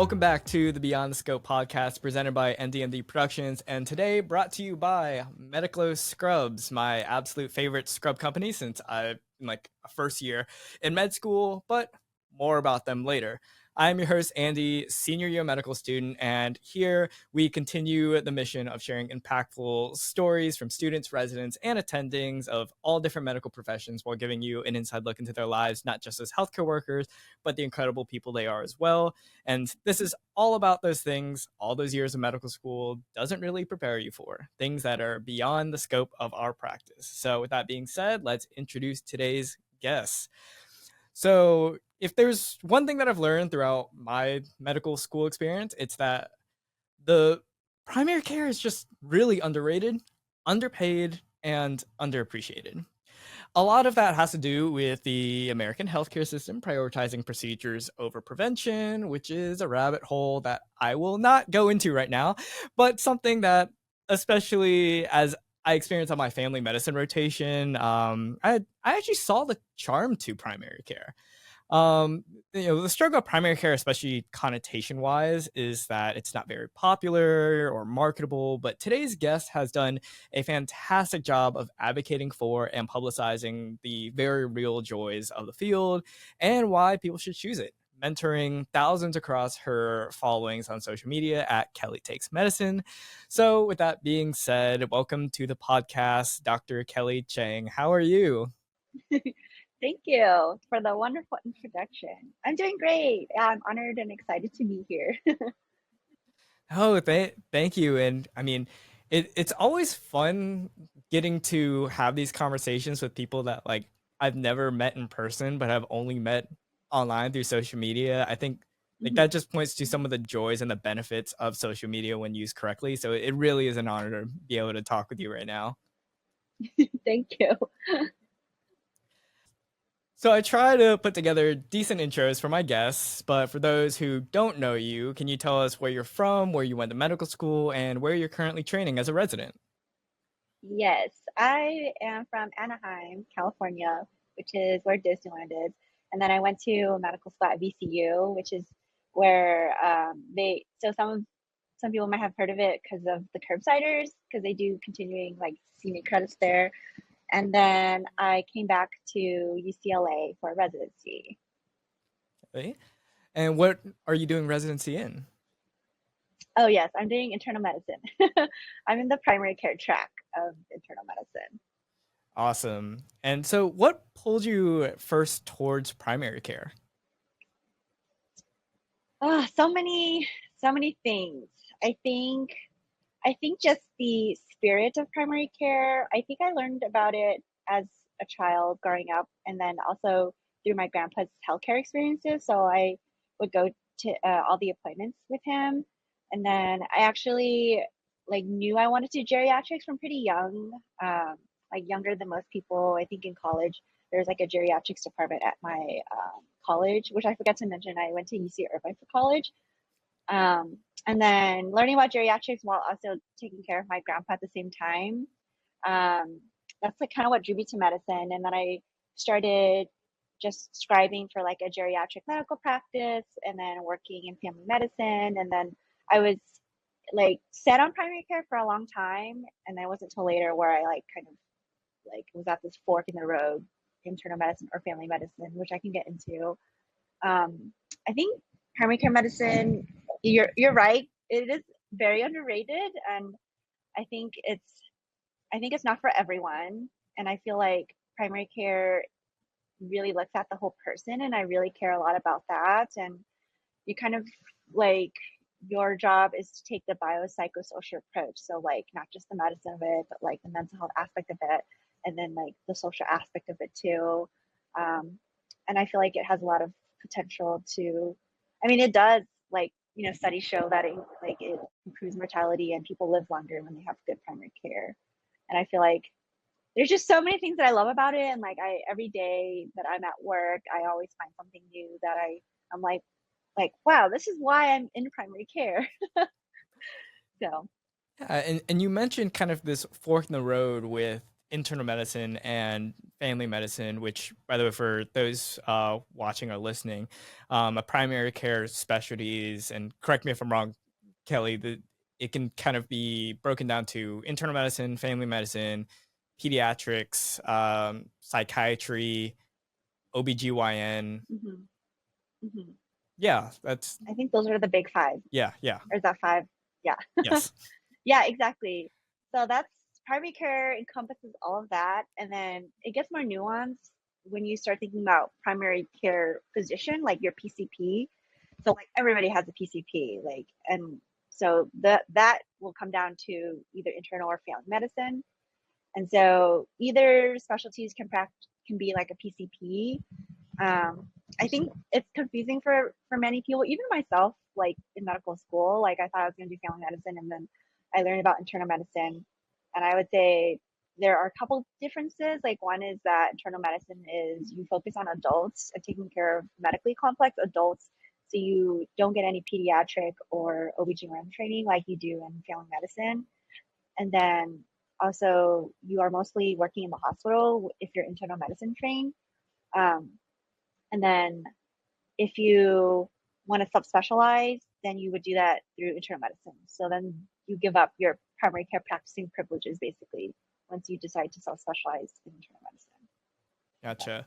Welcome back to the Beyond the Scope podcast presented by NDMD Productions, and today brought to you by Mediclo Scrubs, my absolute favorite scrub company since I'm like a first year in med school, but more about them later. I'm your host, Andy, senior year medical student, and here we continue the mission of sharing impactful stories from students, residents, and attendings of all different medical professions while giving you an inside look into their lives, not just as healthcare workers, but the incredible people they are as well. And this is all about those things all those years of medical school doesn't really prepare you for, things that are beyond the scope of our practice. So, with that being said, let's introduce today's guests. So, if there's one thing that I've learned throughout my medical school experience, it's that the primary care is just really underrated, underpaid, and underappreciated. A lot of that has to do with the American healthcare system prioritizing procedures over prevention, which is a rabbit hole that I will not go into right now, but something that, especially as I experienced on my family medicine rotation, I actually saw the charm to primary care. Um, the struggle of primary care, especially connotation wise, is that it's not very popular or marketable. But today's guest has done a fantastic job of advocating for and publicizing the very real joys of the field and why people should choose it. Mentoring thousands across her followings on social media at Kelly Takes Medicine. So, with that being said, welcome to the podcast, Dr. Kelly Cheung. How are you? Thank you for the wonderful introduction. I'm doing great. I'm honored and excited to be here. Oh, thank you. And I mean, it's always fun getting to have these conversations with people that like I've never met in person, but have only met online through social media. I think like Mhm. that just points to some of the joys and the benefits of social media when used correctly. So it really is an honor to be able to talk with you right now. Thank you. So I try to put together decent intros for my guests, but for those who don't know you, can you tell us where you're from, where you went to medical school, and where you're currently training as a resident? Yes, I am from Anaheim, California, which is where Disneyland is. And then I went to medical school at VCU, which is where some people might have heard of it because of the curbsiders, because they do continuing like senior credits there. And then I came back to UCLA for residency. Okay. And what are you doing residency in? Oh, yes, I'm doing internal medicine. I'm in the primary care track of internal medicine. Awesome. And so what pulled you first towards primary care? Oh, so many things. I think, I think just the spirit of primary care. I think I learned about it as a child growing up, and then also through my grandpa's healthcare experiences. So I would go to all the appointments with him, and then I actually like knew I wanted to do geriatrics from pretty young, like younger than most people. I think in college there's like a geriatrics department at my college, which I forgot to mention. I went to UC Irvine for college, and then learning about geriatrics while also taking care of my grandpa at the same time. Um, that's like kind of what drew me to medicine. And then I started just scribing for like a geriatric medical practice and then working in family medicine. And then I was like set on primary care for a long time. And then it wasn't until later where I like kind of like was at this fork in the road, internal medicine or family medicine, which I can get into. I think primary care medicine, you're right. It is very underrated, and I think it's I think it's not for everyone. And I feel like primary care really looks at the whole person, and I really care a lot about that. And you kind of like your job is to take the biopsychosocial approach. So like not just the medicine of it, but like the mental health aspect of it, and then like the social aspect of it too. Um, and I feel like it has a lot of potential to. I mean, it does like studies show that it improves mortality and people live longer when they have good primary care. And I feel like there's just so many things that I love about it. And like I every day that I'm at work, I always find something new that I'm like wow, this is why I'm in primary care. So And you mentioned kind of this fork in the road with internal medicine and family medicine, which, by the way, for those watching or listening, a primary care specialties, and correct me if I'm wrong, Kelly, it can kind of be broken down to internal medicine, family medicine, pediatrics, psychiatry, OBGYN. Hmm. Hmm. Yeah, that's, I think those are the big five. yeah, yeah, Or is that five? Yeah. yes. Yeah, exactly. So that's primary care encompasses all of that. And then it gets more nuanced when you start thinking about primary care physician, like your PCP. So like everybody has a PCP, like, and so that will come down to either internal or family medicine. And so either specialties can be like a PCP. I think it's confusing for many people, even myself. Like in medical school, like I thought I was going to do family medicine, and then I learned about internal medicine. And I would say there are a couple differences. Like one is that internal medicine is you focus on adults and taking care of medically complex adults, so you don't get any pediatric or OB/GYN training like you do in family medicine. And then also you are mostly working in the hospital if you're internal medicine trained. Um, and then if you want to subspecialize, then you would do that through internal medicine. So then you give up your primary care practicing privileges basically once you decide to subspecialize in internal medicine. Gotcha.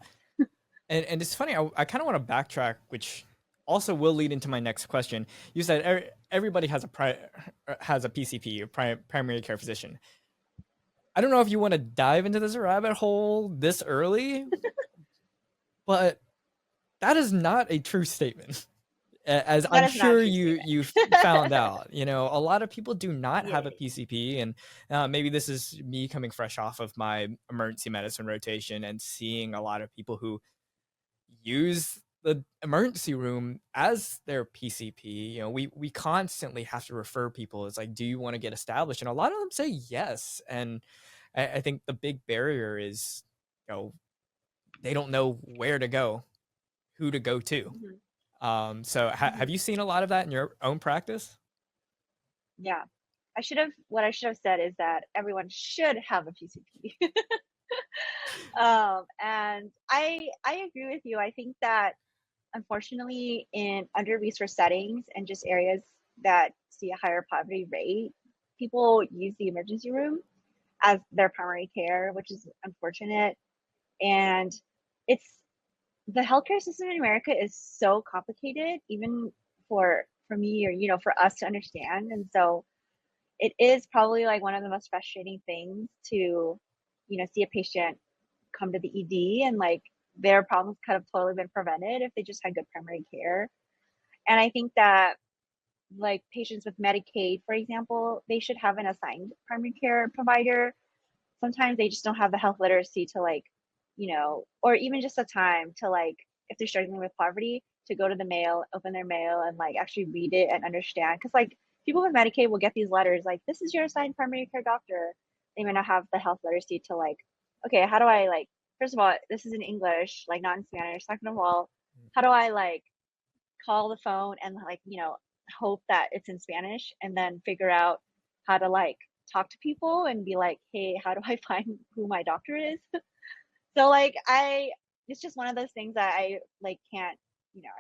And it's funny, I kind of want to backtrack, which also will lead into my next question. You said everybody has has a PCP, primary care physician. I don't know if you want to dive into this rabbit hole this early, but that is not a true statement. As That I'm is not a sure true statement. you found out, a lot of people do not have a Yay. PCP, and maybe this is me coming fresh off of my emergency medicine rotation and seeing a lot of people who use the emergency room as their PCP. We constantly have to refer people. It's like, do you want to get established? And a lot of them say yes. And I think the big barrier is, they don't know where to go, who to go to. Hmm. So have Hmm. you seen a lot of that in your own practice? Yeah. What I should have said is that everyone should have a PCP. And I agree with you. I think that unfortunately in under-resourced settings and just areas that see a higher poverty rate, people use the emergency room as their primary care, which is unfortunate. And it's the healthcare system in America is so complicated, even for me or for us to understand. And so it is probably like one of the most frustrating things to see a patient come to the ED and like their problems could have totally been prevented if they just had good primary care. And I think that like patients with Medicaid, for example, they should have an assigned primary care provider. Sometimes they just don't have the health literacy to like, or even just a time to like, if they're struggling with poverty, to go to the mail, open their mail and like actually read it and understand. Cause like people with Medicaid will get these letters like, this is your assigned primary care doctor. They may not have the health literacy to like, okay, how do I like, first of all, this is in English, like not in Spanish. Second of all, how do I like call the phone and like, hope that it's in Spanish and then figure out how to like talk to people and be like, hey, how do I find who my doctor is? So like it's just one of those things that I like can't,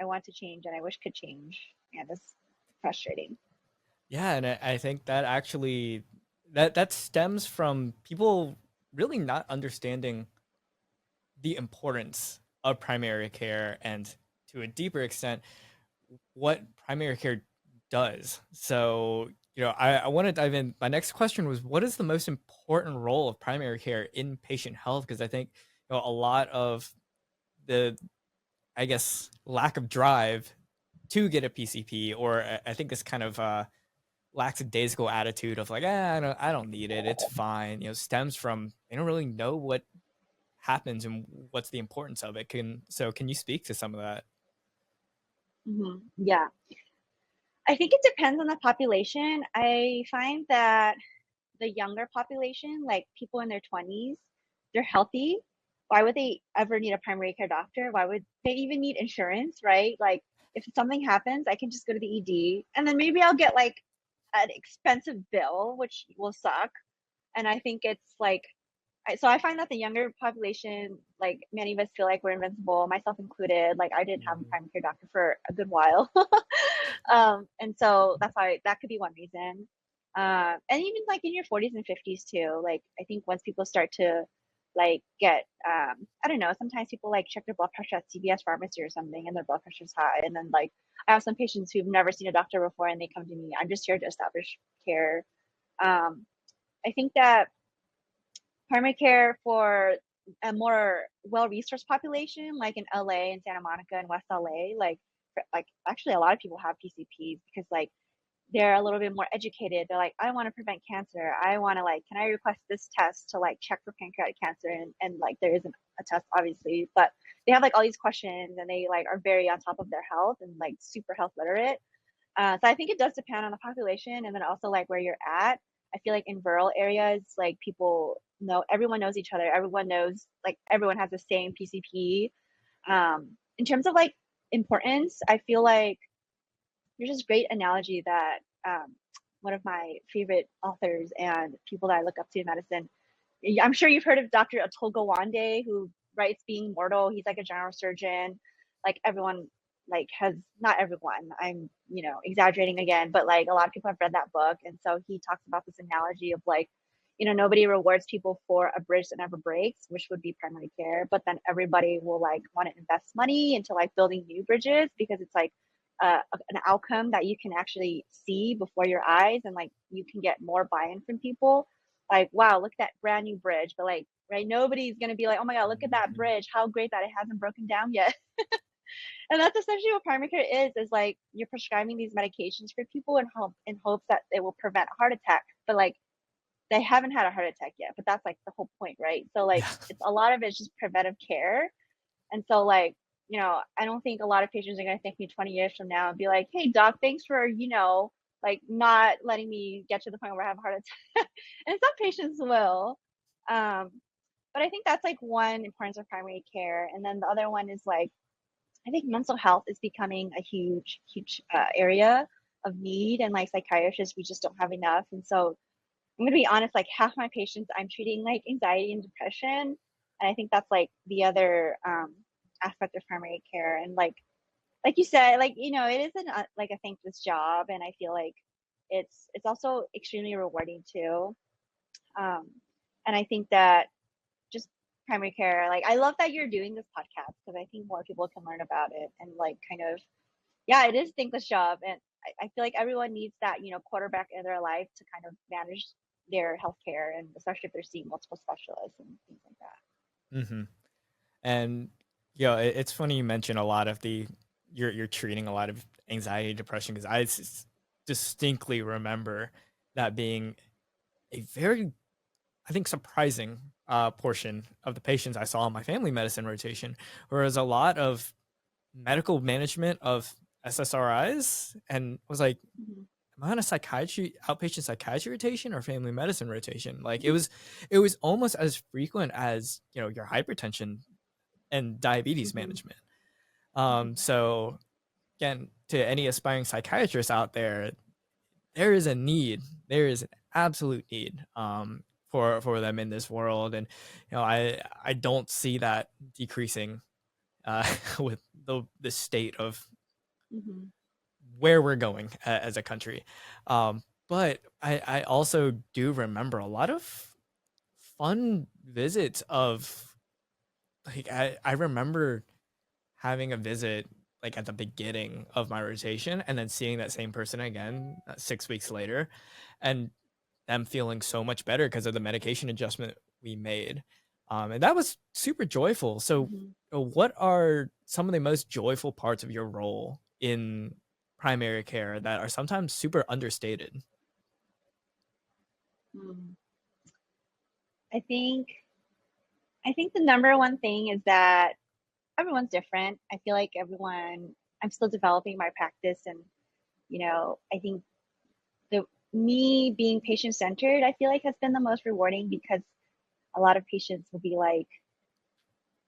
I want to change and I wish could change. And it's frustrating. Yeah, and I think that actually that stems from people really not understanding the importance of primary care, and to a deeper extent what primary care does. So, I want to dive in. My next question was, what is the most important role of primary care in patient health? Because I think, a lot of the, I guess, lack of drive to get a PCP, or I think this kind of lackadaisical attitude of like, I don't need it, it's fine, stems from they don't really know what happens and what's the importance of it. Can you speak to some of that? Yeah. I think it depends on the population. I find that the younger population, like people in their 20s, they're healthy. Why would they ever need a primary care doctor? Why would they even need insurance, right? Like, if something happens, I can just go to the ED and then maybe I'll get like an expensive bill, which will suck. And I think it's like, so I find that the younger population, like many of us feel like we're invincible, myself included. Like I didn't have a Mhm. primary care doctor for a good while. And so that's why that could be one reason. And even like in your 40s and 50s too, like I think once people start to like get, I don't know, sometimes people like check their blood pressure at CVS pharmacy or something and their blood pressure's high. And then like I have some patients who've never seen a doctor before and they come to me, I'm just here to establish care. Um, I think that primary care for a more well-resourced population, like in LA and Santa Monica and West LA, like actually a lot of people have PCPs because like they're a little bit more educated. They're like, I want to prevent cancer. I want to like, can I request this test to like check for pancreatic cancer? And like there isn't a test obviously, but they have like all these questions and they like are very on top of their health and like super health literate. So I think it does depend on the population and then also like where you're at. I feel like in rural areas, like people know, everyone knows each other. Everyone knows, like everyone has the same PCP. In terms of like importance, I feel like there's this great analogy that one of my favorite authors and people that I look up to in medicine. I'm sure you've heard of Dr. Atul Gawande, who writes Being Mortal. He's like a general surgeon. Like everyone, like has not everyone. I'm exaggerating again, but like a lot of people have read that book, and so he talks about this analogy of like, nobody rewards people for a bridge that never breaks, which would be primary care, but then everybody will like want to invest money into like building new bridges because it's like an outcome that you can actually see before your eyes and like you can get more buy-in from people like wow look at that brand new bridge but like right nobody's going to be like oh my god look at that Mhm. bridge how great that it hasn't broken down yet. And that's essentially what primary care is like you're prescribing these medications for people in hopes that it will prevent a heart attack but like they haven't had a heart attack yet but that's like the whole point right so like Yeah. it's a lot of it's just preventive care. And so, like, I don't think a lot of patients are going to thank me 20 years from now and be like, hey, doc, thanks for, like not letting me get to the point where I have a heart attack. And some patients will. Um, but I think that's like one importance of primary care. And then the other one is like, I think mental health is becoming a huge, huge area of need. And like psychiatrists, we just don't have enough. And so I'm gonna be honest, like half my patients I'm treating like anxiety and depression. And I think that's like the other aspect of primary care. And like you said, like it is like a thankless job, and I feel like it's also extremely rewarding too. Um, and I think that just primary care, like I love that you're doing this podcast because I think more people can learn about it and like kind of yeah, it is a thankless job, and I feel like everyone needs that quarterback in their life to kind of manage their healthcare, and especially if they're seeing multiple specialists and things like that. Hmm. And it's funny you mention a lot of the you're treating a lot of anxiety, depression because distinctly remember that being a very, I think, surprising portion of the patients I saw in my family medicine rotation, whereas a lot of medical management of SSRIs, and was like, Mm-hmm. am I on a outpatient psychiatry rotation or family medicine rotation? Like Mm-hmm. it was almost as frequent as your hypertension and diabetes Mm-hmm. management. So again, to any aspiring psychiatrists out there, there is a need. There is an absolute need for them in this world, and I don't see that decreasing with the state of Mm-hmm. where we're going as a country. But I also do remember a lot of fun visits of like I remember having a visit like at the beginning of my rotation and then seeing that same person again 6 weeks later and them feeling so much better because of the medication adjustment we made. And that was super joyful. So, Mm-hmm. what are some of the most joyful parts of your role in primary care that are sometimes super understated? Mm-hmm. I think I think the number one thing is that everyone's different. I feel like I'm still developing my practice, and I think the me being patient centered, I feel like has been the most rewarding because a lot of patients will be like,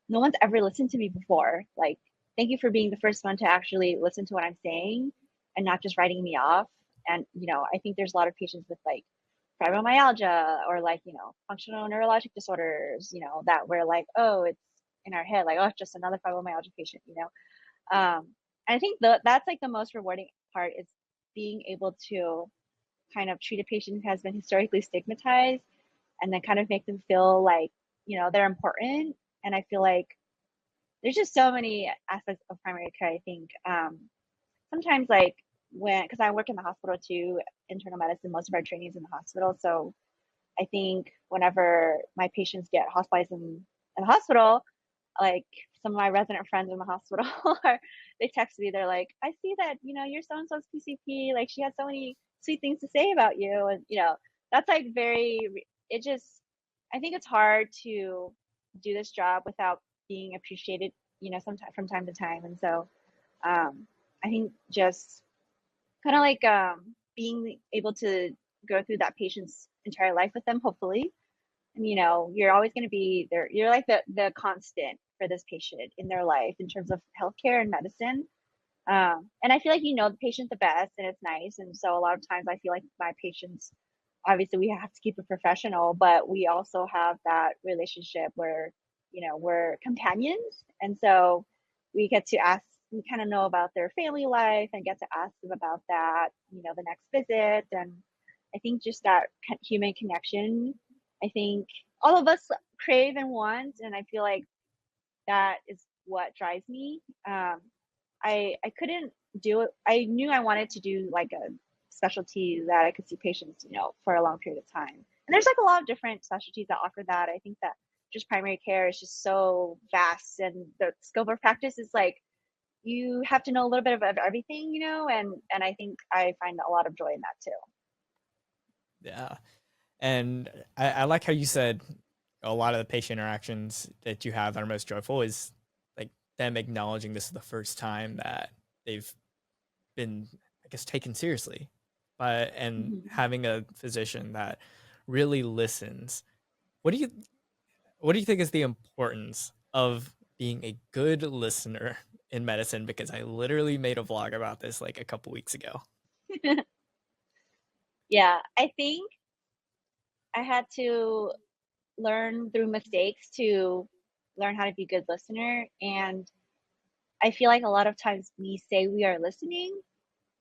no one's ever listened to me before. Like, thank you for being the first one to actually listen to what I'm saying and not just writing me off. And, I think there's a lot of patients with like fibromyalgia or like, functional neurologic disorders, that we're like, oh, it's in our head, like, oh, it's just another fibromyalgia patient, I think that's like the most rewarding part is being able to kind of treat a patient who has been historically stigmatized and then kind of make them feel like, they're important. And I feel like there's just so many aspects of primary care. I think sometimes like because I work in the hospital too, internal medicine, most of our training is in the hospital. So I think whenever my patients get hospitalized in the hospital, like some of my resident friends in the hospital are, they text me, they're like, I see that, you're so and so's PCP, like she has so many sweet things to say about you. And that's like it just, I think it's hard to do this job without being appreciated, sometimes from time to time. And so I think just kind of like being able to go through that patient's entire life with them, hopefully. And you're always going to be there. You're like the constant for this patient in their life in terms of healthcare and medicine. And I feel like the patient the best, and it's nice. And so a lot of times I feel like my patients, obviously we have to keep it professional, but we also have that relationship where we're companions, and so we get to ask. We kind of know about their family life and get to ask them about that, the next visit. And I think just that human connection, I think all of us crave and want, and I feel like that is what drives me. I couldn't do it. I knew I wanted to do like a specialty that I could see patients, for a long period of time. And there's like a lot of different specialties that offer that. I think that just primary care is just so vast, and the scope of practice is like you have to know a little bit of everything, and I think I find a lot of joy in that too. Yeah. And I like how you said a lot of the patient interactions that you have that are most joyful is like them acknowledging this is the first time that they've been, I guess, taken seriously by, and Mm-hmm. having a physician that really listens. What do you what do you think is the importance of being a good listener in medicine? Because I literally made a vlog about this like a couple weeks ago. Yeah, I think I had to learn through mistakes to learn how to be a good listener. And I feel like a lot of times we say we are listening,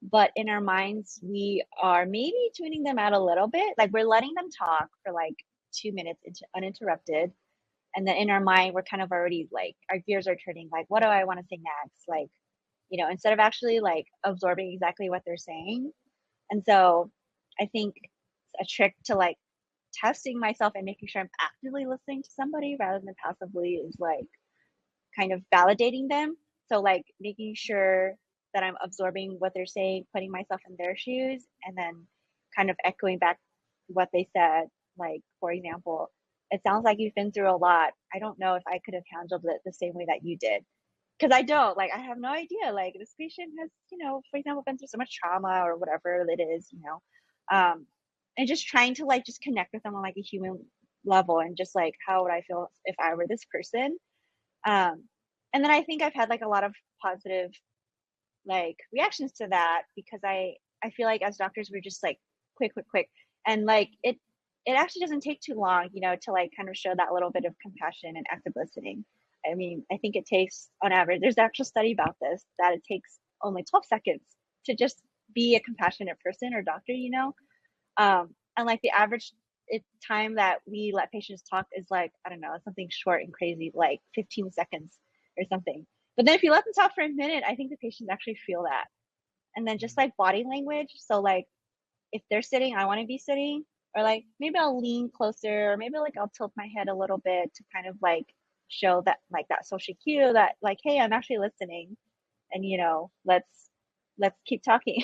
but in our minds, we are maybe tuning them out a little bit. Like we're letting them talk for like 2 minutes uninterrupted. And then in our mind, we're kind of already like, our gears are turning, like, what do I want to say next? Like, instead of actually like absorbing exactly what they're saying. And so I think a trick to like testing myself and making sure I'm actively listening to somebody rather than passively is like kind of validating them. So like making sure that I'm absorbing what they're saying, putting myself in their shoes, and then kind of echoing back what they said. Like, for example, it sounds like you've been through a lot. I don't know if I could have handled it the same way that you did. Because I don't, like, I have no idea. Like, this patient has, for example, been through so much trauma or whatever it is, and just trying to like just connect with them on like a human level and just like, how would I feel if I were this person? Um, and then I think I've had like a lot of positive like reactions to that because I feel like as doctors we're just like quick, quick, quick, and like it actually doesn't take too long, to like kind of show that little bit of compassion and active listening. I mean, I think it takes on average. There's an actual study about this that it takes only 12 seconds to just be a compassionate person or doctor, and like the average time that we let patients talk is like, I don't know, something short and crazy, like 15 seconds or something. But then if you let them talk for a minute, I think the patients actually feel that. And then just like body language. So like if they're sitting, I want to be sitting, or like maybe I'll lean closer, or maybe like I'll tilt my head a little bit to kind of like show that like that social cue that like, hey, I'm actually listening, and let's keep talking.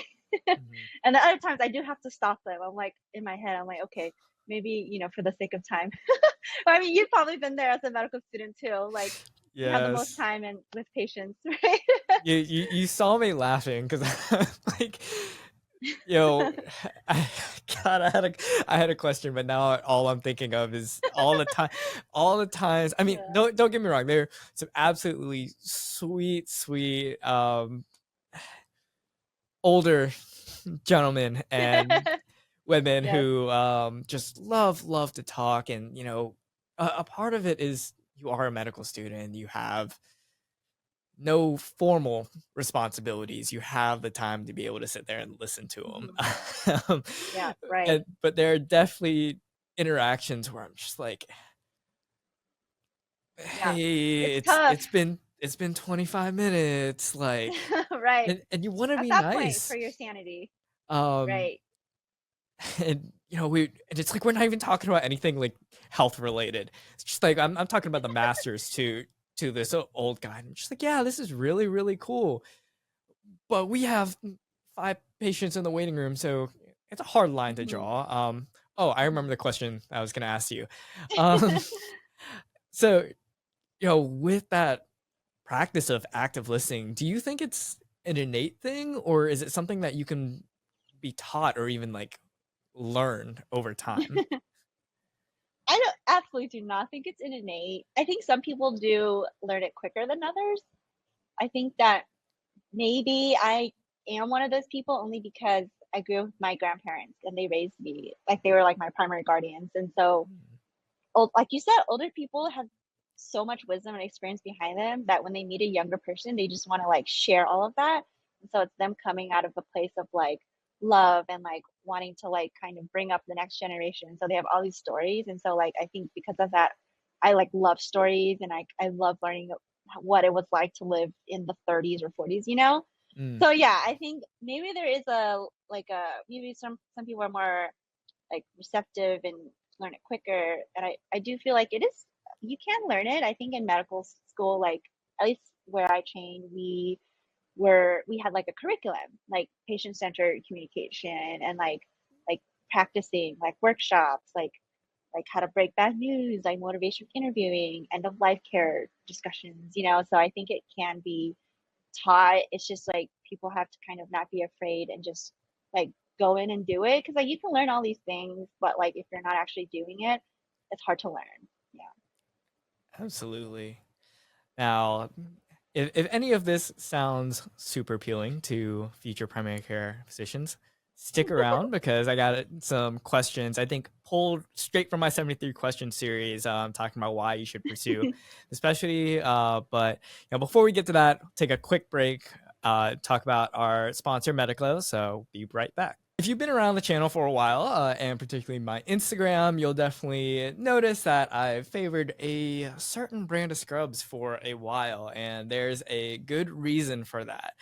Mhm. And the other times I do have to stop them. I'm like in my head, I'm like, okay, maybe, for the sake of time. I mean, you've probably been there as a medical student too. Like you have the most Yes. time and with patients, right? You saw me laughing because like, yo, I God, I had a question, but now all I'm thinking of is all the times. I mean, Yeah. don't get me wrong, they're some absolutely sweet older gentlemen, and women Yes. who just love to talk, and a part of it is you are a medical student, you have no formal responsibilities. You have the time to be able to sit there and listen to them. Hmm. Yeah, right. But there are definitely interactions where I'm just like, Yeah. hey, It's tough. it's been 25 minutes, like, Right. and you want to At be that point for nice. your sanity. Um, Right. and and it's like we're not even talking about anything like health related. It's just like I'm talking about the masters to this old guy. And I'm just like, yeah, this is really, really cool. But we have 5 patients in the waiting room, so it's a hard line to Hmm. draw. Oh, I remember Hmm. the question I was gonna ask you. Um, so, with that practice of active listening, do you think it's an innate thing, or is it something that you can be taught or even, like, learn over time? I don't absolutely do not think it's an innate. I think some people do learn it quicker than others. I think that maybe I am one of those people only because I grew up with my grandparents and they raised me like they were like my primary guardians. And so, Mm, like you said, older people have so much wisdom and experience behind them that when they meet a younger person, they just want to like share all of that. And so it's them coming out of the place of like love and like wanting to like kind of bring up the next generation. So they have all these stories. And so like I think because of that, I like love stories and I love learning what it was like to live in the 30s or 40s, you know? mm, So yeah, I think maybe there is a like a maybe some people are more like receptive and learn it quicker. And I do feel like it is you can learn it. I think in medical school, like at least where I trained, we had like a curriculum, like patient centered communication and like practicing like workshops, like how to break bad news, like motivation interviewing, end of life care discussions, you know. So I think it can be taught. It's just like people have to kind of not be afraid and just like go in and do it because like you can learn all these things, but like if you're not actually doing it, it's hard to learn. Yeah. absolutely. Now, if any of this sounds super appealing to future primary care physicians, stick around because I got some questions I think pulled straight from my 73 question series, talking about why you should pursue the specialty. But before we get to that, take a quick break, talk about our sponsor, Mediclo. So be right back. If you've been around the channel for a while, and particularly my Instagram, you'll definitely notice that I've favored a certain brand of scrubs for a while, and there's a good reason for that.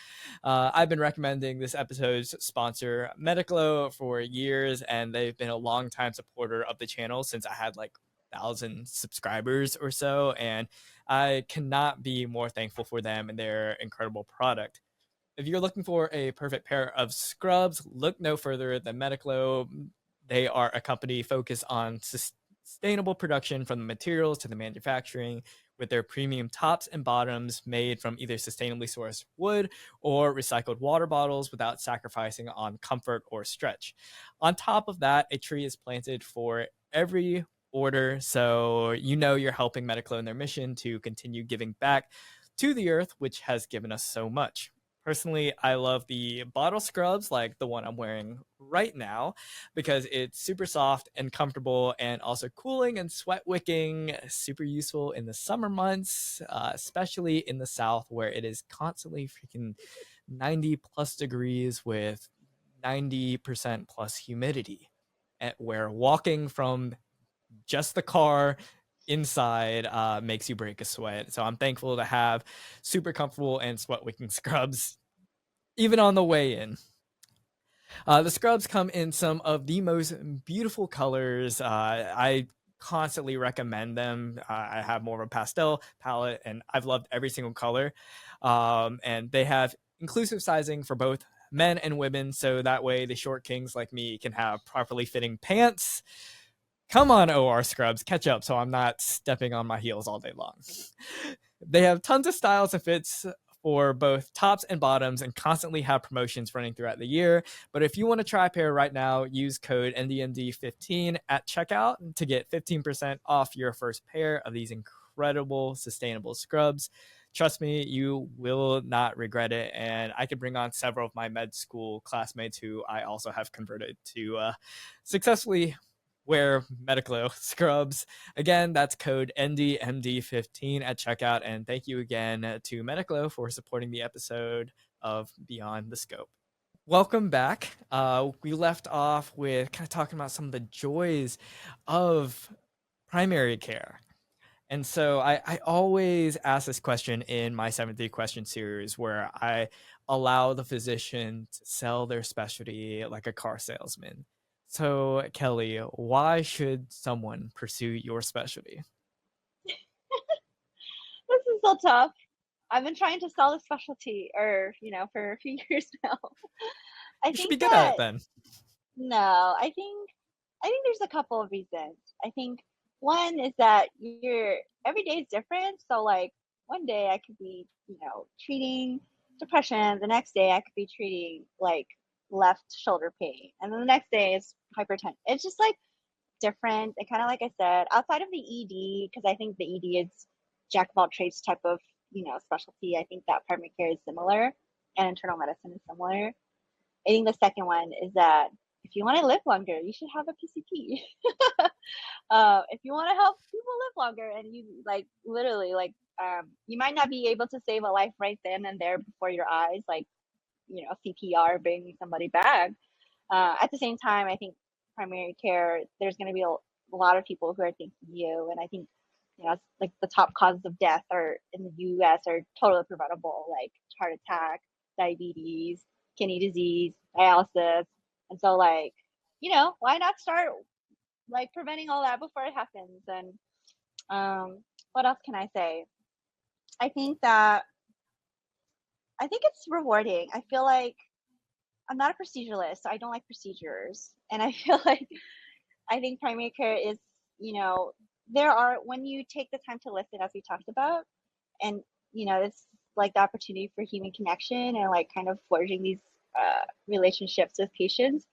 I've been recommending this episode's sponsor, Mediclo, for years, and they've been a long-time supporter of the channel since I had like 1,000 subscribers or so, and I cannot be more thankful for them and their incredible product. If you're looking for a perfect pair of scrubs, look no further than Mediclo. They are a company focused on sustainable production from the materials to the manufacturing, with their premium tops and bottoms made from either sustainably sourced wood or recycled water bottles without sacrificing on comfort or stretch. On top of that, a tree is planted for every order, so you're helping Mediclo in their mission to continue giving back to the earth, which has given us so much. Personally, I love the bottle scrubs like the one I'm wearing right now because it's super soft and comfortable and also cooling and sweat wicking, super useful in the summer months, especially in the South where it is constantly freaking 90 plus degrees with 90% plus humidity. Where walking from just the car inside makes you break a sweat. So I'm thankful to have super comfortable and sweat wicking scrubs even on the way in. The scrubs come in some of the most beautiful colors. I constantly recommend them. I have more of a pastel palette, and I've loved every single color. And they have inclusive sizing for both men and women, so that way the short kings like me can have properly fitting pants. Come on, OR scrubs, catch up so I'm not stepping on my heels all day long. They have tons of styles and fits for both tops and bottoms and constantly have promotions running throughout the year. But if you want to try a pair right now, use code NDND15 at checkout to get 15% off your first pair of these incredible sustainable scrubs. Trust me, you will not regret it. And I could bring on several of my med school classmates who I also have converted to successfully wear medical scrubs. Again, that's code NDMD15 at checkout. And thank you again to Medical for supporting the episode of Beyond the Scope. Welcome back. We left off with kind of talking about some of the joys of primary care. And so I always ask this question in my 73 question series where I allow the physician to sell their specialty like a car salesman. So, Kelly, why should someone pursue your specialty? This is so tough. I've been trying to sell the specialty for a few years now. I You should be think good at it that then. no, I think there's a couple of reasons. I think one is that your every day is different. So like one day I could be, treating depression, the next day I could be treating like left shoulder pain, and then the next day is hypertension. It's just like different. And kind of like I said, outside of the ED, because I think the ED is jack of all trades type of, specialty. I think that primary care is similar and internal medicine is similar. I think the second one is that if you want to live longer, you should have a PCP. If you want to help people live longer, and you like literally like you might not be able to save a life right then and there before your eyes, like CPR, bringing somebody back. At the same time, I think primary care, there's going to be a lot of people who are thinking you, and I think it's like the top causes of death are in the U.S. are totally preventable, like heart attack, diabetes, kidney disease, dialysis, and so like why not start like preventing all that before it happens? And what else can I say? I think that it's rewarding. I feel like I'm not a proceduralist, so I don't like procedures, and I feel like I think primary care is, there are when you take the time to listen, as we talked about, and it's like the opportunity for human connection and like kind of forging these relationships with patients.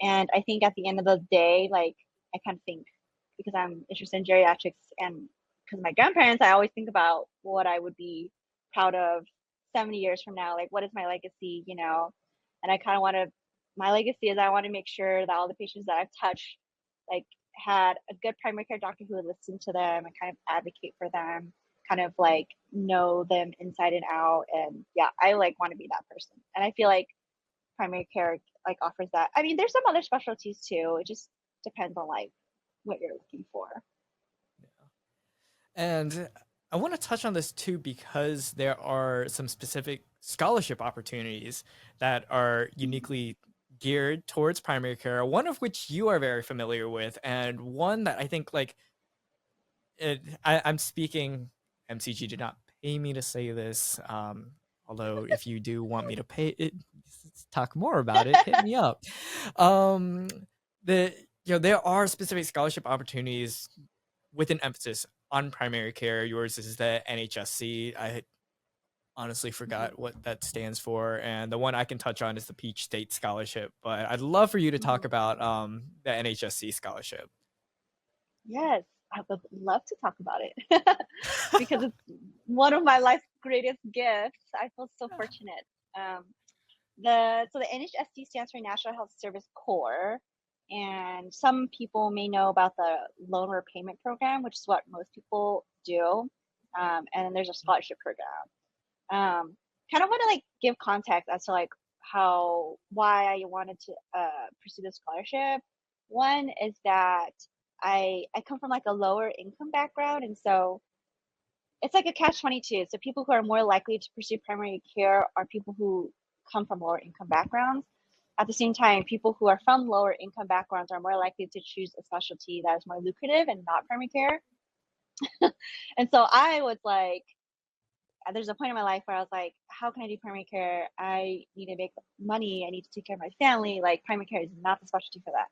And I think at the end of the day, like I kind of think, because I'm interested in geriatrics and because my grandparents, I always think about what I would be proud of 70 years from now. Like, what is my legacy, And I kind of want to, my legacy is I want to make sure that all the patients that I've touched, like, had a good primary care doctor who would listen to them and kind of advocate for them, kind of like know them inside and out. And yeah, I like want to be that person. And I feel like primary care like offers that. I mean, there's some other specialties too. It just depends on like what you're looking for. And I want to touch on this too because there are some specific scholarship opportunities that are uniquely geared towards primary care, one of which you are very familiar with, and one that I think I'm speaking. MCG did not pay me to say this. Although if you do want me to pay it, talk more about it, hit me up. Um, the there are specific scholarship opportunities with an emphasis on primary care. Yours is the NHSC. I honestly forgot what that stands for, and the one I can touch on is the Peach State Scholarship. But I'd love for you to talk about the NHSC scholarship. Yes, I would love to talk about it because it's one of my life's greatest gifts. I feel so fortunate. Um, the NHSC stands for National Health Service Corps, and some people may know about the loan repayment program, which is what most people do. And then there's a scholarship program. Kind of want to like give context as to like why I wanted to pursue the scholarship. One is that I come from like a lower income background, and so it's like a catch-22. So people who are more likely to pursue primary care are people who come from lower income backgrounds. At the same time, people who are from lower income backgrounds are more likely to choose a specialty that is more lucrative and not primary care. And so I was like, there's a point in my life where I was like, how can I do primary care? I need to make money. I need to take care of my family. Like primary care is not the specialty for that.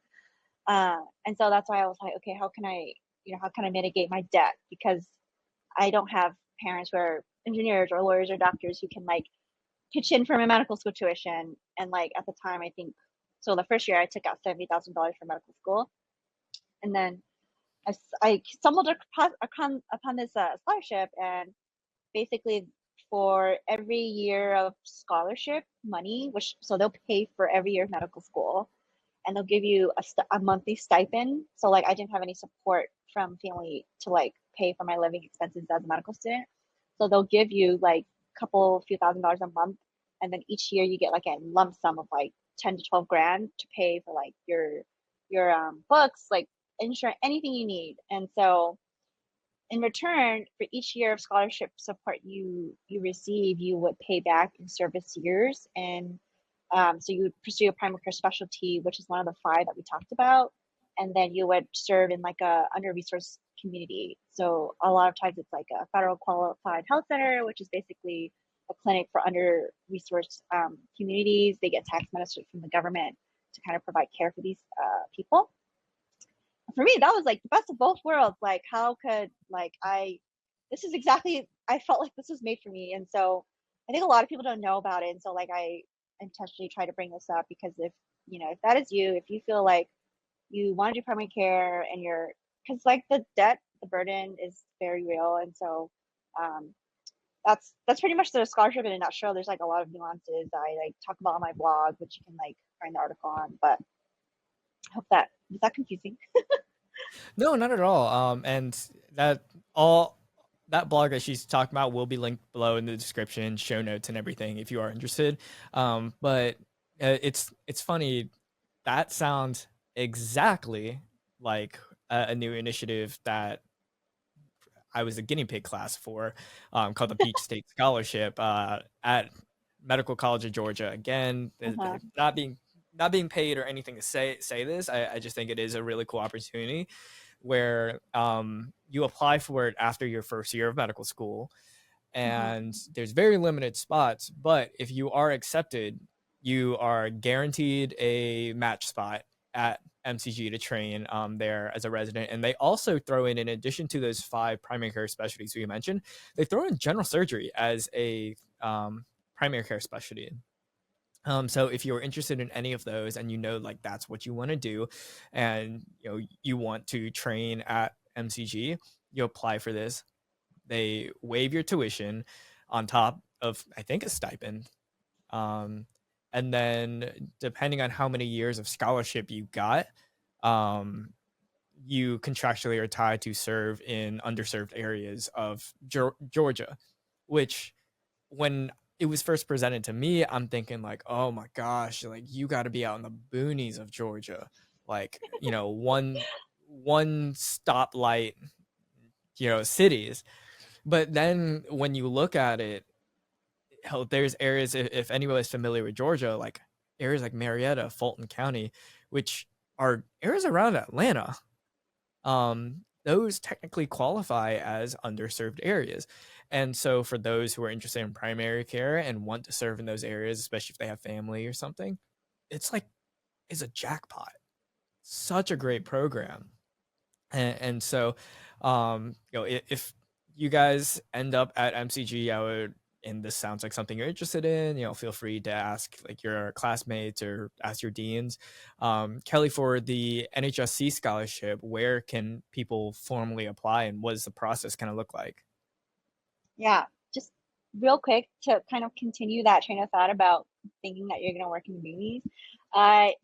And so that's why I was like, okay, how can I mitigate my debt? Because I don't have parents who are engineers or lawyers or doctors who can like pitch in for my medical school tuition. And like at the time, I think, so the first year I took out $70,000 for medical school. And then I stumbled upon this scholarship, and basically for every year of scholarship money, which so they'll pay for every year of medical school, and they'll give you a monthly stipend. So like I didn't have any support from family to like pay for my living expenses as a medical student. So they'll give you like a couple few $1,000s a month, and then each year you get like a lump sum of like 10 to 12 grand to pay for like your books, like insurance, anything you need. And so in return for each year of scholarship support you receive, you would pay back in service years. And so you would pursue a primary care specialty, which is one of the five that we talked about, and then you would serve in like a under-resourced community. So a lot of times it's like a federal qualified health center, which is basically a clinic for under-resourced communities. They get tax benefits from the government to kind of provide care for these people. For me, that was like the best of both worlds. Like, how could like this is exactly, I felt like this was made for me. And so I think a lot of people don't know about it. And so like I intentionally try to bring this up because if if that is you, if you feel like you want to do primary care and you're, because like the burden is very real. And so um that's pretty much the scholarship in a nutshell. There's like a lot of nuances I like talk about on my blog, which you can like find the article on. But I hope that was that confusing. No, not at all. And that all that blog that she's talking about will be linked below in the description, show notes, and everything if you are interested. But it's funny. That sounds exactly like a new initiative that I was a guinea pig class for, called the Peach State Scholarship at Medical College of Georgia. Again, Uh-huh. not being paid or anything to say this. I just think it is a really cool opportunity where you apply for it after your first year of medical school, Uh-huh. and there's very limited spots. But if you are accepted, you are guaranteed a match spot at MCG to train there as a resident. And they also throw in addition to those five primary care specialties we mentioned, they throw in general surgery as a primary care specialty. So if you're interested in any of those and like that's what you want to do, and you want to train at MCG, you apply for this. They waive your tuition on top of I think a stipend. Um, and then depending on how many years of scholarship you got, um, you contractually are tied to serve in underserved areas of Georgia, which when it was first presented to me, I'm thinking like, oh my gosh, like you got to be out in the boonies of Georgia, like one stoplight, cities. But then when you look at it, hell, there's areas, if anyone is familiar with Georgia, like areas like Marietta, Fulton County, which are areas around Atlanta. Those technically qualify as underserved areas. And so for those who are interested in primary care and want to serve in those areas, especially if they have family or something, it's like it's a jackpot. Such a great program. And so if you guys end up at MCG, I would, and this sounds like something you're interested in, feel free to ask like your classmates or ask your deans. Kelly, for the NHSC scholarship, where can people formally apply and what does the process kind of look like? Yeah, just real quick to kind of continue that train of thought about thinking that you're going to work in the movies.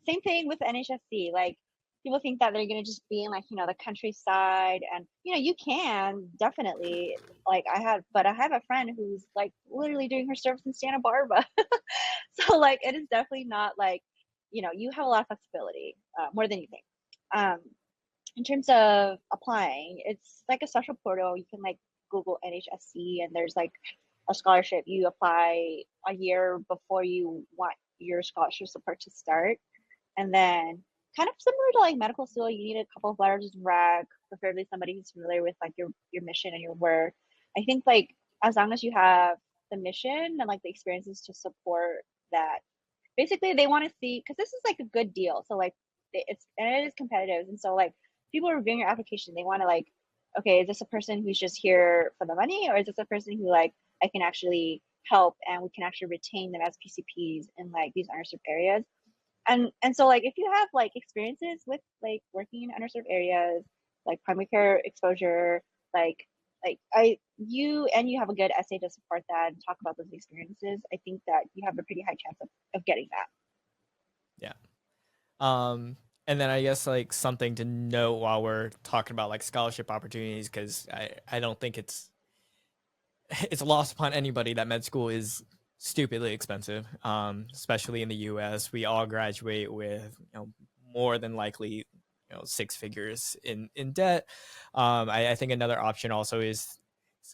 Same thing with NHSC. Like people think that they're going to just be in like, the countryside, and you can definitely, like but I have a friend who's like literally doing her service in Santa Barbara. So like it is definitely not like, you have a lot of flexibility, more than you think. Um, in terms of applying, it's like a social portal. You can like Google NHSC and there's like a scholarship. You apply a year before you want your scholarship support to start. And then kind of similar to like medical school, you need a couple of letters of rec, preferably somebody who's familiar with like your mission and your work. I think like as long as you have the mission and like the experiences to support that, basically they want to see, because this is like a good deal. So like it is competitive. And so like people are reviewing your application, they want to like, okay, is this a person who's just here for the money, or is this a person who like I can actually help and we can actually retain them as PCPs in like these underserved areas. And so like if you have like experiences with like working in underserved areas, like primary care exposure, like you have a good essay to support that and talk about those experiences, I think that you have a pretty high chance of getting that. Yeah. And then I guess like something to note while we're talking about like scholarship opportunities, because I don't think it's lost upon anybody that med school is stupidly expensive, especially in the U.S. We all graduate with more than likely six figures in debt. I think another option also is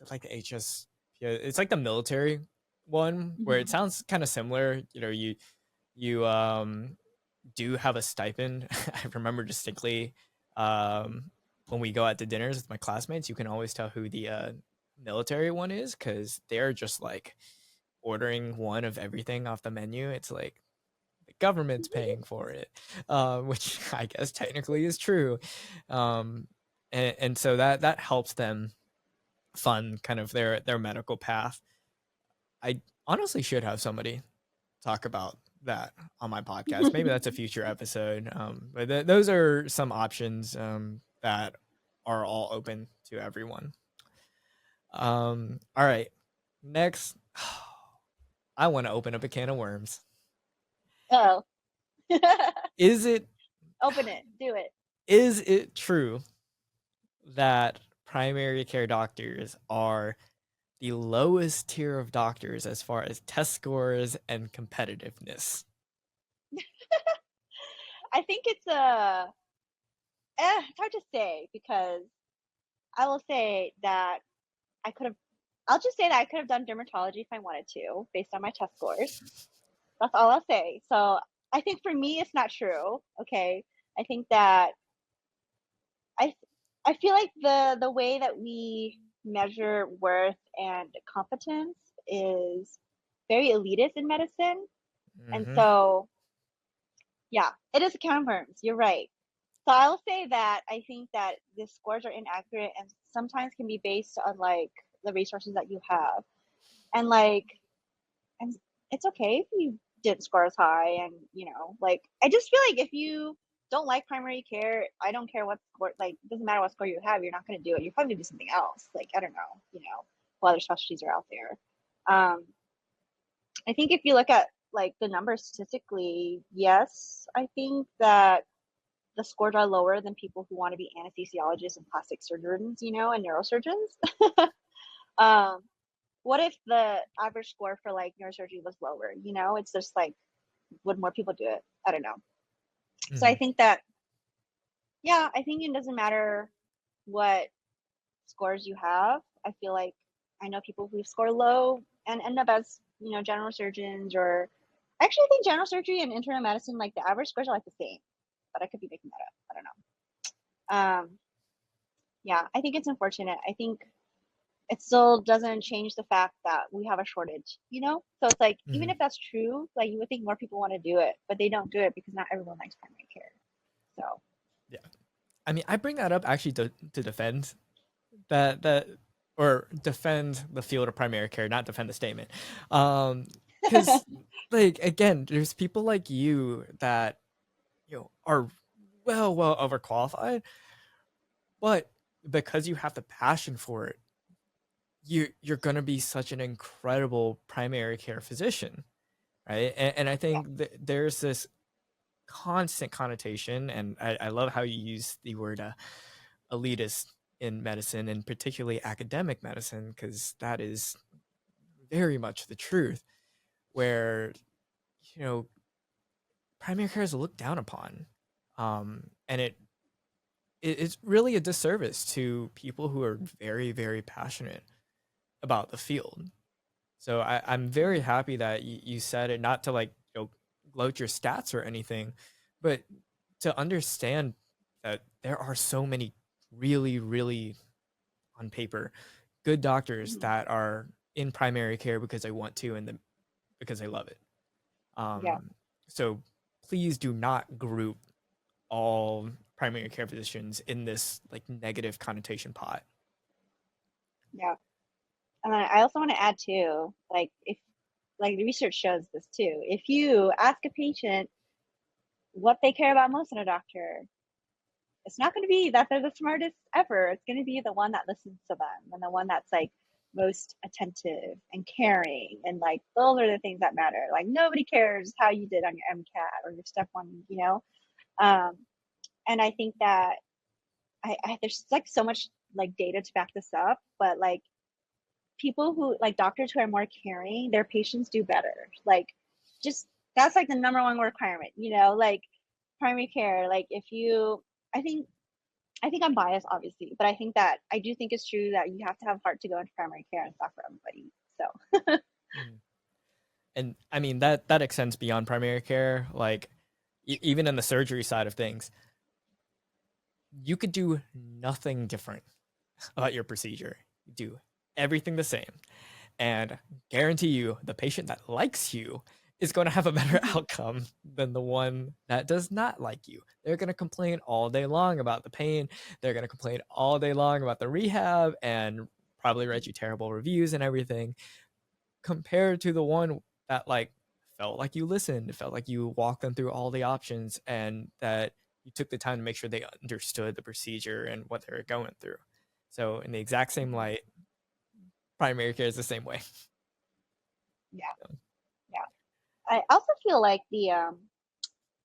like the HS. It's like the military one where it Mm-hmm. sounds kind of similar. You do have a stipend. I remember distinctly when we go out to dinners with my classmates, you can always tell who the military one is because they're just like ordering one of everything off the menu. It's like the government's paying for it, which I guess technically is true. And so that helps them fund kind of their medical path. I honestly should have somebody talk about that on my podcast. Maybe that's a future episode. But those are some options that are all open to everyone. All right. Next, I want to open up a can of worms. Oh. Is it Open it. Do it. is it true that primary care doctors are the lowest tier of doctors as far as test scores and competitiveness? I think it's hard to say because I will say that I could have. I'll just say that I could have done dermatology if I wanted to, based on my test scores. That's all I'll say. So I think for me, it's not true. Okay, I think that I I feel like the way that we measure worth and competence is very elitist in medicine, and Mm-hmm. so yeah, it is a can of worms. You're right. So I'll say that I think that the scores are inaccurate and sometimes can be based on like the resources that you have. And like and it's okay if you didn't score as high and like I just feel like if you don't like primary care, I don't care what score, like it doesn't matter what score you have, you're not going to do it. You're probably going to do something else. Like I don't know, what other specialties are out there. I think if you look at like the numbers statistically, yes, I think that the scores are lower than people who want to be anesthesiologists and plastic surgeons, and neurosurgeons. um, what if the average score for like neurosurgery was lower? It's just like, would more people do it? I don't know. So I Mm-hmm. think that, yeah, I think it doesn't matter what scores you have. I feel like I know people who score low and end up as, general surgeons or actually I think general surgery and internal medicine, like the average scores are like the same, but I could be making that up. I don't know. Yeah, I think it's unfortunate. I think it still doesn't change the fact that we have a shortage. So it's like, even Mm-hmm. if that's true, like you would think more people want to do it, but they don't do it because not everyone likes primary care. So, Yeah. I mean, I bring that up actually to defend that or defend the field of primary care, not defend the statement. Because like again, there's people like you that are well overqualified, but because you have the passion for it, you're gonna be such an incredible primary care physician, right? And I yeah, think there's this constant connotation, and I love how you use the word elitist in medicine, and particularly academic medicine, because that is very much the truth. Where you know primary care is looked down upon, and it's really a disservice to people who are very passionate about the field. So I'm very mhm, happy that you said it, not to like gloat your stats or anything, but to understand that there are so many really on paper good doctors mhm, that are in primary care because they want to and because they love it. yeah, Um, so please do not group all primary care physicians in this like negative connotation pot. yeah. And then I also want to add too, like if like the research shows this too, if you ask a patient what they care about most in a doctor, it's not going to be that they're the smartest ever. It's going to be the one that listens to them and the one that's like most attentive and caring, and like those are the things that matter. Like nobody cares how you did on your MCAT or your step one, you know. Um, and I think that there's like so much like data to back this up, but like people who like doctors who are more caring, their patients do better. Like just that's like the number one requirement, you know, like primary care. Like if you, I think I think I'm biased, obviously, but I think that I do think it's true that you have to have heart to go into primary care, and it's not for everybody. So Mhm. And I mean that extends beyond primary care. Like even in the surgery side of things, you could do nothing different about your procedure. Do everything the same, and guarantee you the patient that likes you is going to have a better mhm, outcome than the one that does not like you. They're going to complain all day long about the pain. They're going to complain all day long about the rehab and probably write you terrible reviews and everything, compared to the one that like felt like you listened, felt like you walked them through all the options, and that you took the time to make sure they understood the procedure and what they were going through. So in the exact same mhm. light, primary care is the same way. Yeah, yeah. I also feel like the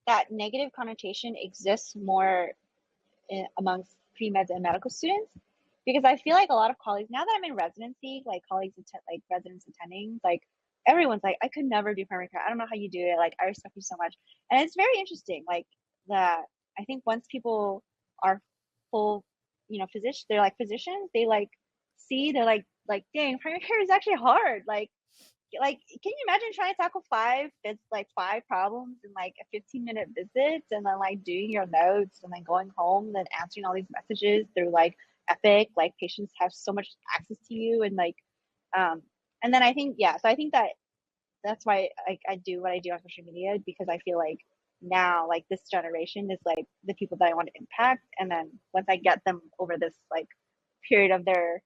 that negative connotation exists more amongst pre-meds and medical students, because I feel like a lot of colleagues, now that I'm in residency, like colleagues like residents attending, like everyone's like, I could never do primary care. I don't know how you do it. Like I respect you so much, and it's very interesting. Like that, I think once people are full, you know, physicians, they're like physicians. They like see, they're like, dang, primary care is actually hard. Like can you imagine trying to tackle five problems in like a 15-minute visit, and then like doing your notes and then going home, then answering all these messages through like Epic. Like patients have so much access to you, and like um and then I think, yeah, so I think that that's why I do what I do on social media, because I feel like now like this generation is like the people that I want to impact, and then once I get them over this like period of their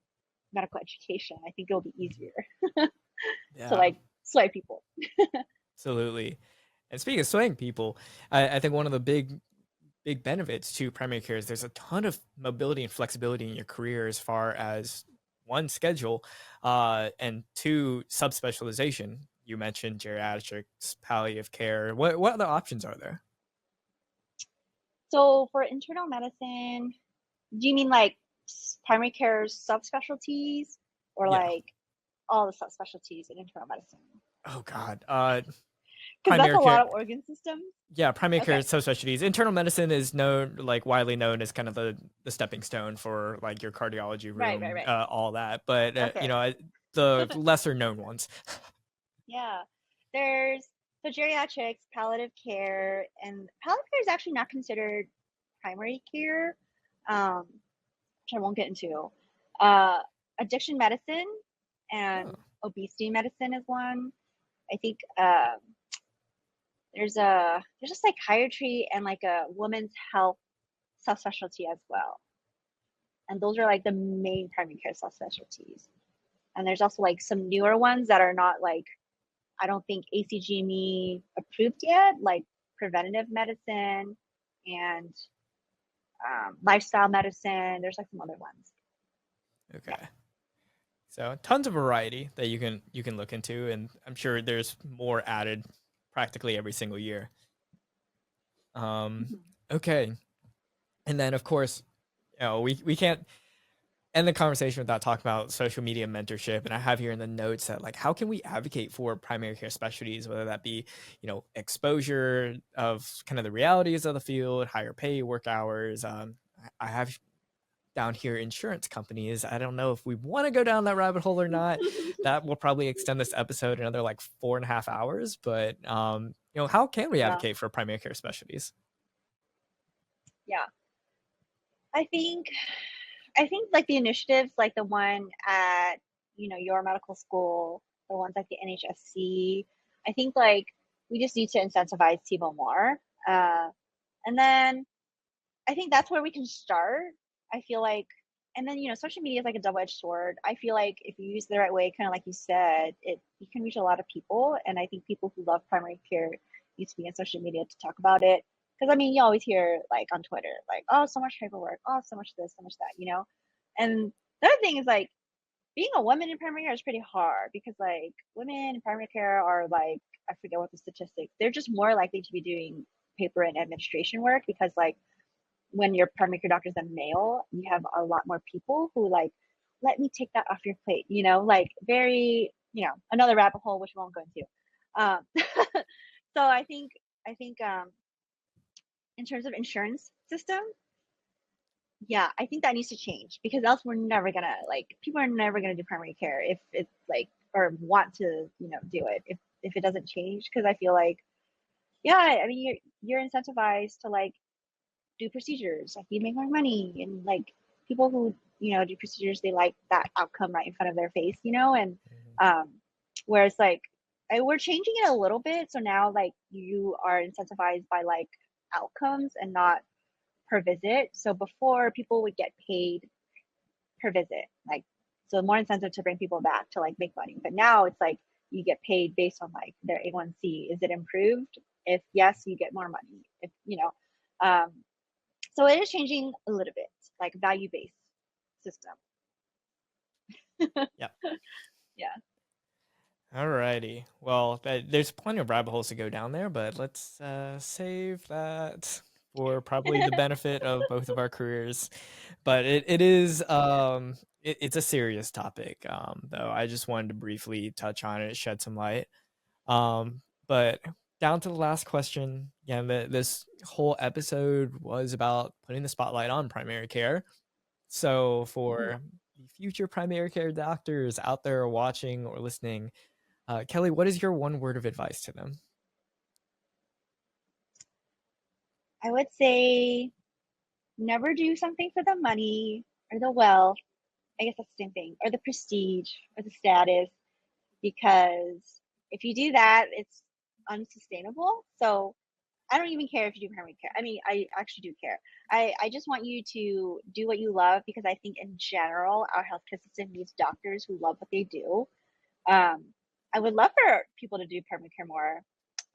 medical education, I think it'll be easier to Yeah, like sway people. absolutely. And speaking of swaying people, I think one of the big benefits to primary care is there's a ton of mobility and flexibility in your career as far as one schedule, and two subspecialization. You mentioned geriatrics, palliative care. What other options are there? So for internal medicine, do you mean like primary care subspecialties, or Yeah. like all the subspecialties in internal medicine? Oh God. Because that's a Primary lot care. of organ systems. Yeah, primary care Okay. subspecialties. Internal medicine is known, like widely known as kind of the stepping stone for like your cardiology Right, right, room, right. all that. But Okay. the lesser known ones. Yeah. There's so geriatrics, palliative care, and palliative care is actually not considered primary care, which I won't get into. Uh, Addiction medicine and Oh, obesity medicine is one. I think there's just psychiatry and like a women's health subspecialty as well. And those are like the main primary care subspecialties. And there's also like some newer ones that are not like, I don't think ACGME approved yet, like preventative medicine and lifestyle medicine. There's like some other ones. Yeah. okay. So tons of variety that you can look into, and I'm sure there's more added practically every single year. Um, Mhm. okay, and then of course, we can't end the conversation without talking about social media mentorship. And I have here in the notes that like how can we advocate for primary care specialties, whether that be exposure of kind of the realities of the field, higher pay, work hours. I have down here insurance companies. I don't know if we want to go down that rabbit hole or not. That will probably extend this episode another like 4.5 hours. But how can we Yeah. advocate for primary care specialties? Yeah. I think I think like the initiatives like the one at, you know, your medical school, the ones like the NHSC, I think like we just need to incentivize people more. Uh, and then I think that's where we can start. I feel like, and then, you know, social media is like a double-edged sword. I feel like if you use it the right way, kind of like you said, it you can reach a lot of people. And I think people who love primary care need to be on social media to talk about it. Because I mean, you always hear like on Twitter, like, oh, so much paperwork, oh, so much this, so much that, you know. And the other thing is like being a woman in primary care is pretty hard because like women in primary care are like, I forget what the statistics, they're just more likely to be doing paper and administration work because like when your primary care doctor is a male, you have a lot more people who like, let me take that off your plate, like very, another rabbit hole which we won't go into. So I think in terms of insurance system, yeah, I think that needs to change because else we're never gonna like people are never gonna do primary care if it's like or want to do it if it doesn't change because I feel like yeah, I mean you're incentivized to like do procedures like you make more money and like people who do procedures they like that outcome right in front of their face and Mhm. um whereas like we're changing it a little bit so now like you are incentivized by like outcomes and not per visit. So before people would get paid per visit, like so more incentive to bring people back to like make money. But now it's like you get paid based on like their A1C. Is it improved? If yes, you get more money. If um, so it is changing a little bit, like value based system. Yeah. Yeah. Alrighty. Well, there's plenty of rabbit holes to go down there, but let's save that for probably the benefit of both of our careers. But it is Yeah. it's a serious topic. Though I just wanted to briefly touch on it, shed some light. But down to the last question. Yeah, this whole episode was about putting the spotlight on primary care. So Mhm. for the future primary care doctors out there watching or listening, Kelly, what is your one word of advice to them? I would say never do something for the money or the wealth. I guess that's the same thing, or the prestige or the status, because if you do that, it's unsustainable. So I don't even care if you do primary care. I mean, I actually do care. I just want you to do what you love because I think in general, our healthcare system needs doctors who love what they do. Um, I would love for people to do primary care more.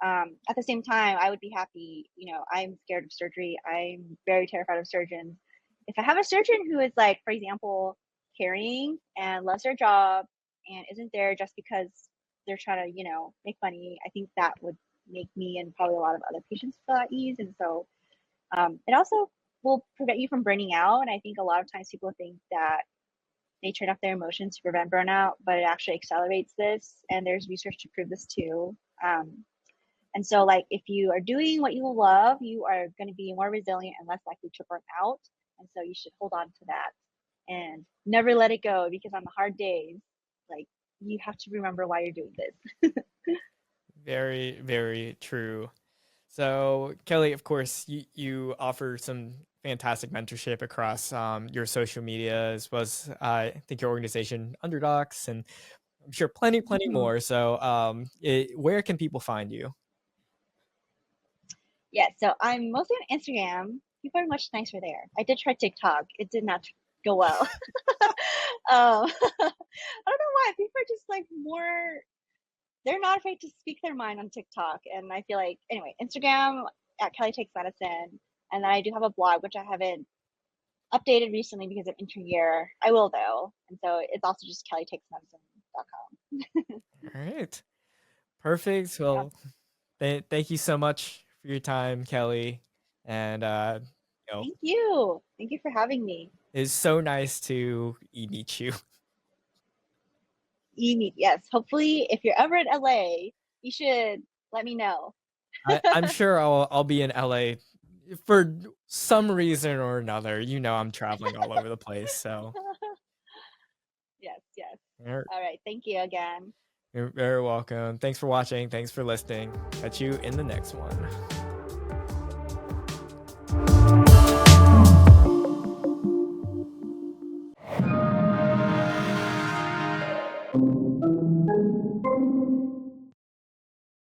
At the same time, I would be happy. I'm scared of surgery. I'm very terrified of surgeons. If I have a surgeon who is like, for example, caring and loves their job and isn't there just because they're trying to, make money, I think that would make me and probably a lot of other patients feel at ease. And so it also will prevent you from burning out. And I think a lot of times people think that they turn off their emotions to prevent burnout, but it actually accelerates this. And there's research to prove this too. And so, like, if you are doing what you love, you are going to be more resilient and less likely to burn out. And so, you should hold on to that and never let it go because on the hard days, like, you have to remember why you're doing this. Very, very true. So, Kelly, of course, you offer some fantastic mentorship across your social media as well as I think your organization, Underdocs, and I'm sure plenty Mm-hmm. more. So, where can people find you? Yeah, so I'm mostly on Instagram. People are much nicer there. I did try TikTok. It did not go well. I don't know why. People are just like more, they're not afraid to speak their mind on TikTok. And I feel like, anyway, Instagram at Kelly Takes Medicine. And then I do have a blog, which I haven't updated recently because of interyear. I will though. And so it's also just kellytakesmedicine.com. All right, perfect. Yeah. Well, thank you so much for your time, Kelly, and you know, Thank you. Thank you for having me. it's so nice to meet you. Yes. Hopefully, if you're ever in LA, you should let me know. I'm sure I'll be in LA for some reason or another. I'm traveling all over the place, so Yes, yes. you're All right. Thank you again. you're very welcome. Thanks for watching. Thanks for listening. Catch you in the next one.